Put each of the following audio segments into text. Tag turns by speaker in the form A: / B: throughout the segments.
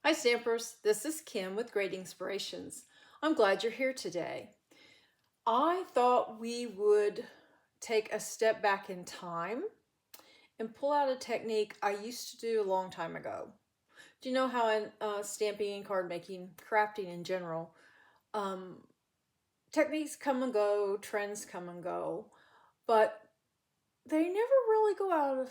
A: Hi Stampers, this is Kim with Great Inspirations. I'm glad you're here today. I thought we would take a step back in time and pull out a technique I used to do a long time ago. Do you know how in stamping, card making, crafting in general, um, techniques come and go, trends come and go, but they never really go out of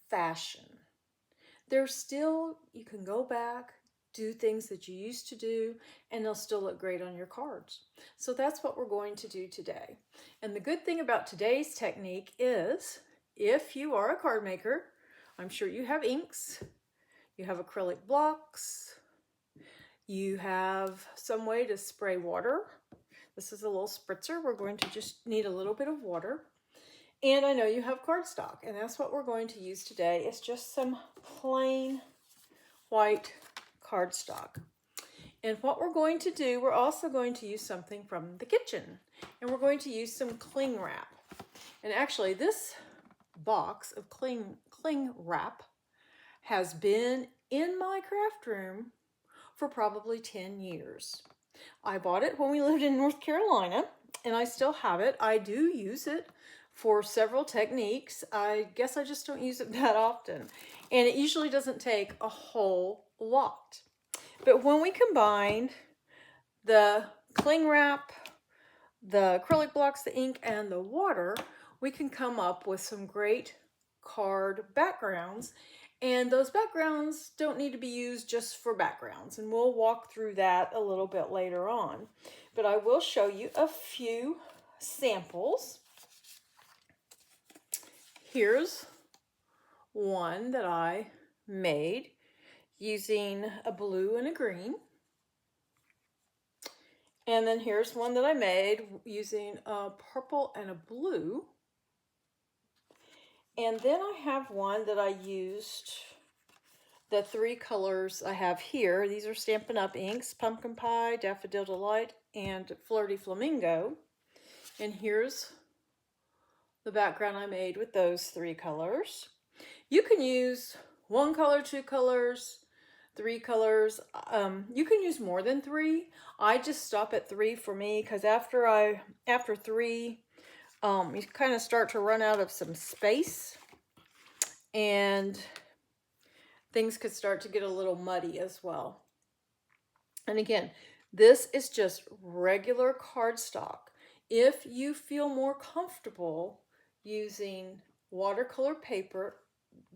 A: fashion. There's still, you can go back, do things that you used to do, and they'll still look great on your cards. So that's what we're going to do today. And the good thing about today's technique is, if you are a card maker, I'm sure you have inks, you have acrylic blocks, you have some way to spray water. This is a little spritzer. We're going to just need a little bit of water. And I know you have cardstock, and that's what we're going to use today. It's just some plain white cardstock. And what we're going to do, we're also going to use something from the kitchen. And we're going to use some cling wrap. And actually this box of cling wrap has been in my craft room for probably 10 years. I bought it when we lived in North Carolina, and I still have it. I do use it for several techniques. I guess I just don't use it that often. And it usually doesn't take a whole lot. But when we combine the cling wrap, the acrylic blocks, the ink, and the water, we can come up with some great card backgrounds. And those backgrounds don't need to be used just for backgrounds. And we'll walk through that a little bit later on. But I will show you a few samples. Here's one that I made using a blue and a green. And then here's one that I made using a purple and a blue. And then I have one that I used the three colors I have here. These are Stampin' Up! Inks, Pumpkin Pie, Daffodil Delight, and Flirty Flamingo. And here's the background I made with those three colors. You can use one color, two colors, three colors. You can use more than three. I just stop at three for me because after three, you kind of start to run out of some space and things could start to get a little muddy as well. And again, this is just regular cardstock. If you feel more comfortable using watercolor paper,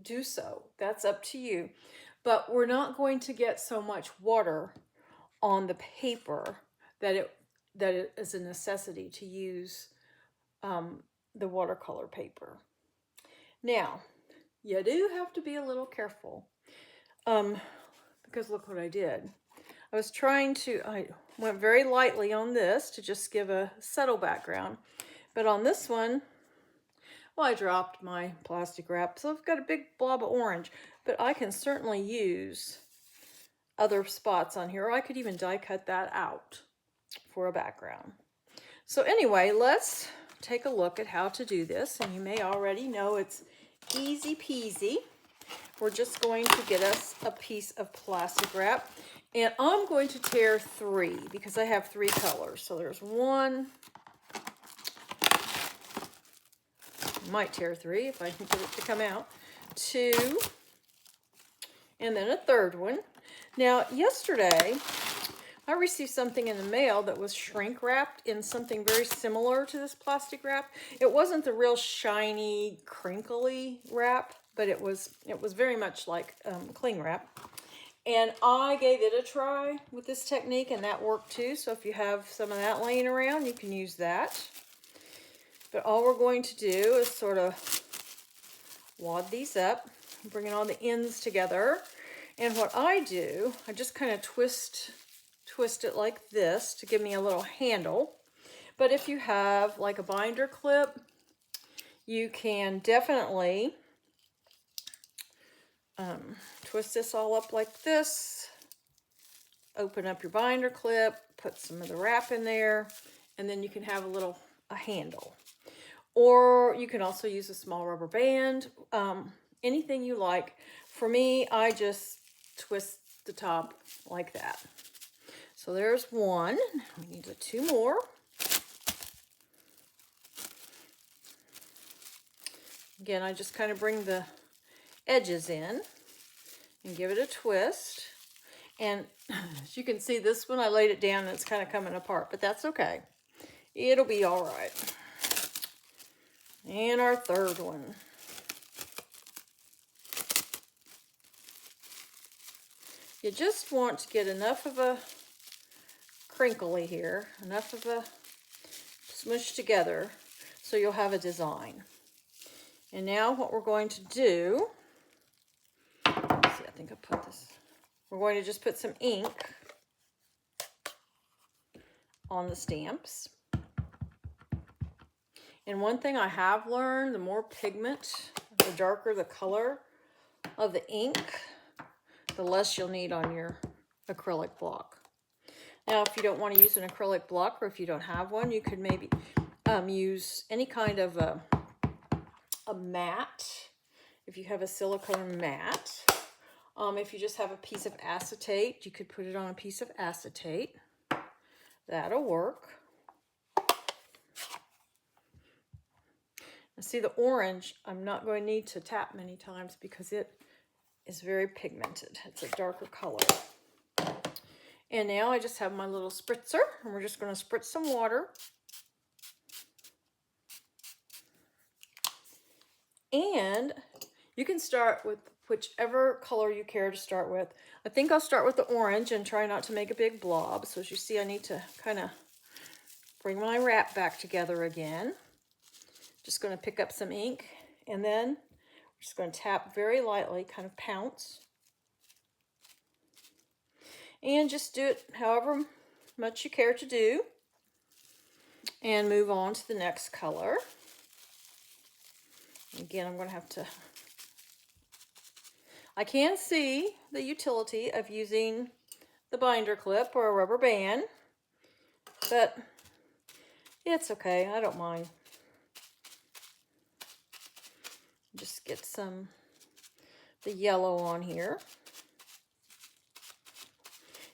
A: do so. That's up to you. But we're not going to get so much water on the paper that it is a necessity to use the watercolor paper. Now, you do have to be a little careful because look what I did. I went very lightly on this to just give a subtle background. But on this one, well, I dropped my plastic wrap, so I've got a big blob of orange. But I can certainly use other spots on here. Or I could even die cut that out for a background. So anyway, let's take a look at how to do this. And you may already know it's easy peasy. We're just going to get us a piece of plastic wrap. And I'm going to tear three because I have three colors. So there's one. Might tear three if I can get it to come out. Two. And then a third one. Now, yesterday, I received something in the mail that was shrink wrapped in something very similar to this plastic wrap. It wasn't the real shiny, crinkly wrap, but it was very much like cling wrap. And I gave it a try with this technique, and that worked too. So if you have some of that laying around, you can use that. But all we're going to do is sort of wad these up, bringing all the ends together. And what I do, I just kind of twist it like this to give me a little handle. But if you have like a binder clip, you can definitely twist this all up like this, open up your binder clip, put some of the wrap in there, and then you can have a handle. Or you can also use a small rubber band, anything you like. For me, I just twist the top like that. So there's one. We need two more. Again, I just kind of bring the edges in and give it a twist. And as you can see, this one I laid it down and it's kind of coming apart, but that's okay. It'll be all right. And our third one. You just want to get enough of a crinkly here, enough of a smush together so you'll have a design. And now what we're going to do, let's see, I think I put this, we're going to just put some ink on the stamps. And one thing I have learned, the more pigment, the darker the color of the ink, the less you'll need on your acrylic block. Now, if you don't want to use an acrylic block, or if you don't have one, you could maybe use any kind of a mat. If you have a silicone mat, if you just have a piece of acetate, you could put it on a piece of acetate. That'll work. Now see, the orange, I'm not going to need to tap many times because it is very pigmented. It's a darker color. And now I just have my little spritzer, and we're just going to spritz some water. And you can start with whichever color you care to start with. I think I'll start with the orange and try not to make a big blob. So as you see, I need to kind of bring my wrap back together again. Just going to pick up some ink, and then we're just going to tap very lightly, kind of pounce. And just do it however much you care to do. And move on to the next color. Again, I'm going to have to... I can see the utility of using the binder clip or a rubber band, but it's okay. I don't mind. Just get some the yellow on here.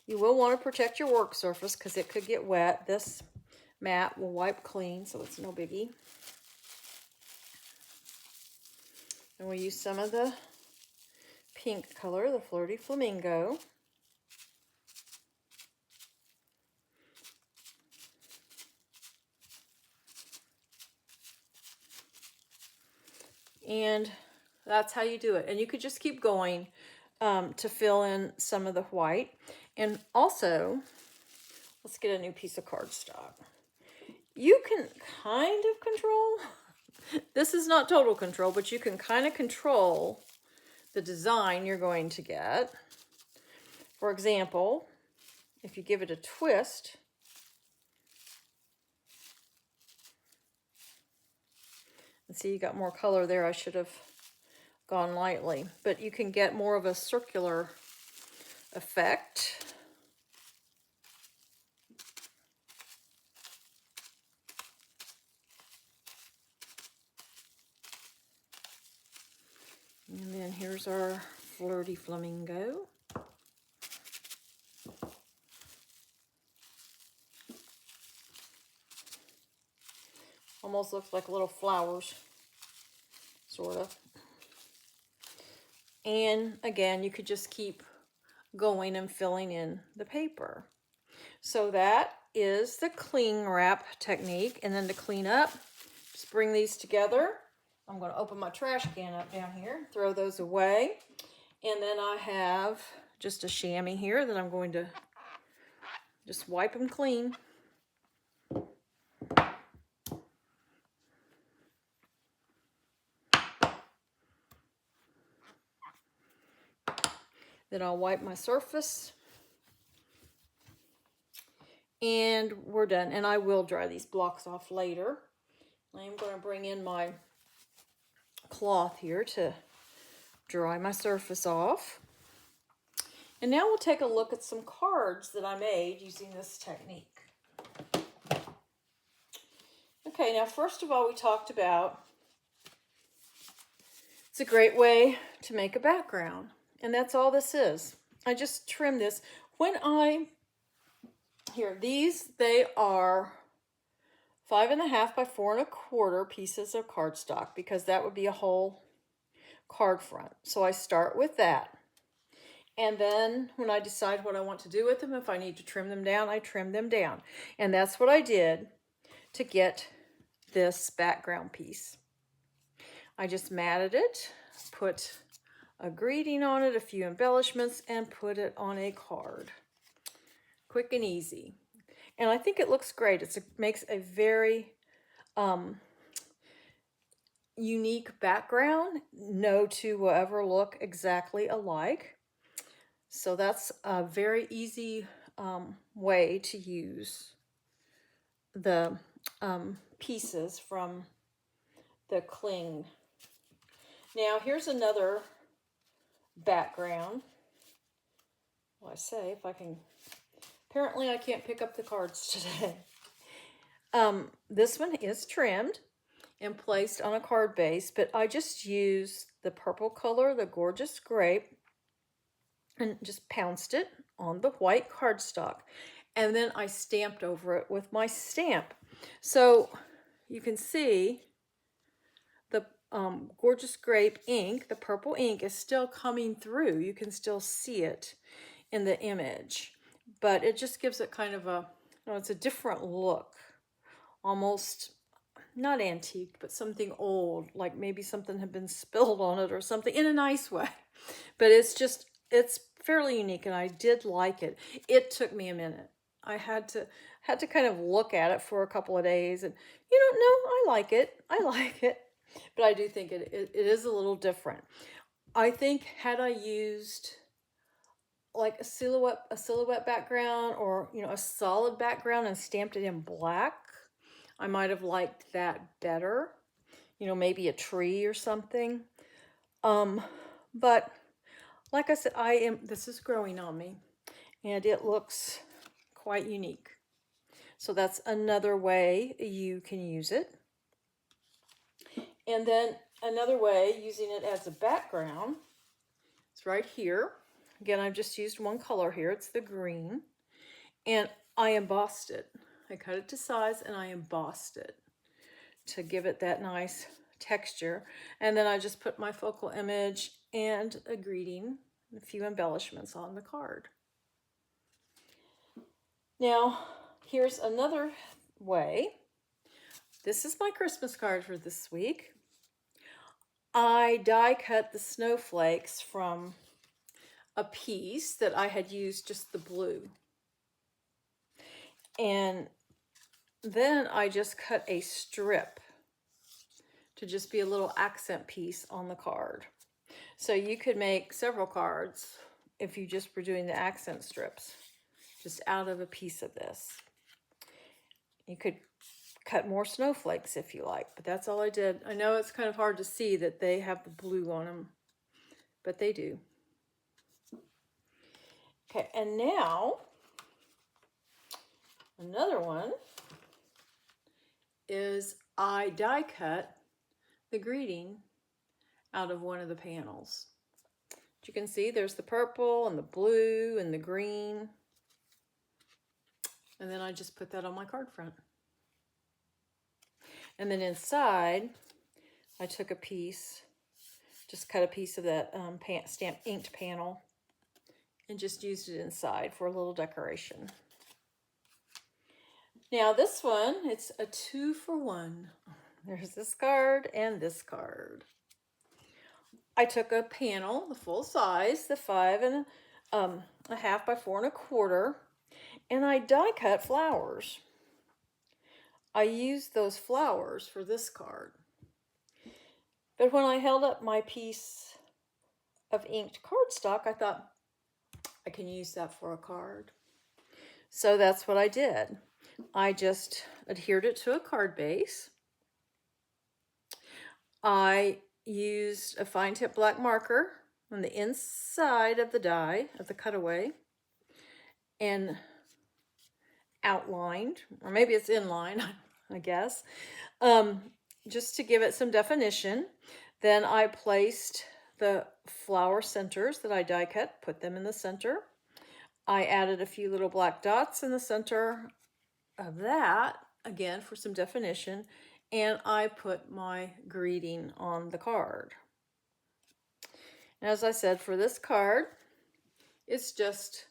A: You will want to protect your work surface because it could get wet. This mat will wipe clean, so it's no biggie. And we'll use some of the pink color, the Flirty Flamingo. And that's how you do it. And you could just keep going to fill in some of the white. And also, let's get a new piece of cardstock. You can kind of control, this is not total control, but you can kind of control the design you're going to get. For example, if you give it a twist, and see, you got more color there. I should have gone lightly, but you can get more of a circular effect. And then here's our Flirty Flamingo. Almost looks like little flowers, sort of. And again, you could just keep going and filling in the paper. So that is the cling wrap technique. And then to clean up, just bring these together. I'm going to open my trash can up down here, throw those away. And then I have just a chamois here that I'm going to just wipe them clean. Then I'll wipe my surface. And we're done. And I will dry these blocks off later. I'm going to bring in my cloth here to dry my surface off. And now we'll take a look at some cards that I made using this technique. Okay, now first of all, we talked about it's a great way to make a background. And that's all this is. I just trim this. They are 5.5 by 4.25 pieces of cardstock, because that would be a whole card front. So I start with that. And then when I decide what I want to do with them, if I need to trim them down, I trim them down. And that's what I did to get this background piece. I just matted it, put a greeting on it, a few embellishments, and put it on a card. Quick and easy. And I think it looks great. It makes a very unique background. No two will ever look exactly alike. So that's a very easy way to use the pieces from the cling. Now here's another background. Well, I say if I can, apparently I can't pick up the cards today. This one is trimmed and placed on a card base, but I just used the purple color, the Gorgeous Grape, and just pounced it on the white cardstock. And then I stamped over it with my stamp. So you can see the Gorgeous Grape ink, the purple ink, is still coming through. You can still see it in the image, but it just gives it kind of a, it's a different look. Almost not antique, but something old, like maybe something had been spilled on it or something, in a nice way. But it's fairly unique, and I did like it. It took me a minute. I had to kind of look at it for a couple of days, and I like it. But I do think it is a little different. I think had I used like a silhouette background, or a solid background, and stamped it in black, I might have liked that better. Maybe a tree or something. But like I said, this is growing on me, and it looks quite unique. So that's another way you can use it. And then another way, using it as a background, it's right here. Again, I've just used one color here. It's the green. And I embossed it. I cut it to size and I embossed it to give it that nice texture. And then I just put my focal image and a greeting, a few embellishments on the card. Now, here's another way. This is my Christmas card for this week. I die cut the snowflakes from a piece that I had used just the blue. And then I just cut a strip to just be a little accent piece on the card. So you could make several cards if you just were doing the accent strips, just out of a piece of this. You could cut more snowflakes if you like, but that's all I did. I know it's kind of hard to see that they have the blue on them, but they do. Okay, and now another one is I die cut the greeting out of one of the panels. As you can see, there's the purple and the blue and the green. And then I just put that on my card front. And then inside, I took a piece, just cut a piece of that stamped inked panel and just used it inside for a little decoration. Now this one, it's a 2-for-1. There's this card and this card. I took a panel, the full size, the 5.5 by 4.25, and I die cut flowers. I used those flowers for this card. But when I held up my piece of inked cardstock, I thought, I can use that for a card. So that's what I did. I just adhered it to a card base. I used a fine tip black marker on the inside of the die, of the cutaway, and outlined, or maybe it's inline, I guess, just to give it some definition. Then I placed the flower centers that I die cut, put them in the center. I added a few little black dots in the center of that, again for some definition, and I put my greeting on the card. And as I said, for this card, it's just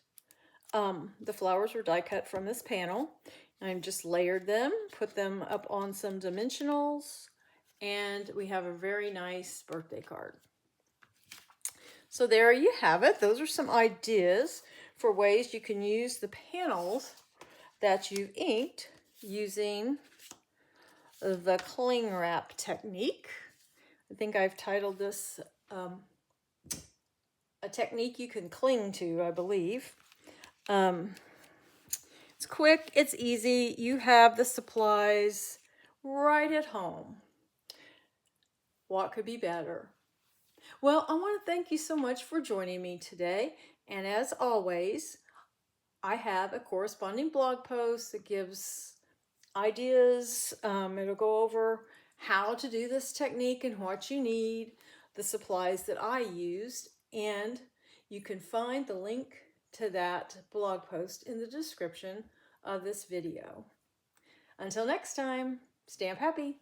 A: the flowers were die cut from this panel. I've just layered them, put them up on some dimensionals, and we have a very nice birthday card. So there you have it. Those are some ideas for ways you can use the panels that you've inked using the cling wrap technique. I think I've titled this a technique you can cling to, I believe. It's quick, it's easy. You have the supplies right at home. What could be better? Well, I want to thank you so much for joining me today. And as always, I have a corresponding blog post that gives ideas. It'll go over how to do this technique and what you need, the supplies that I used, and you can find the link to that blog post in the description of this video. Until next time, stamp happy!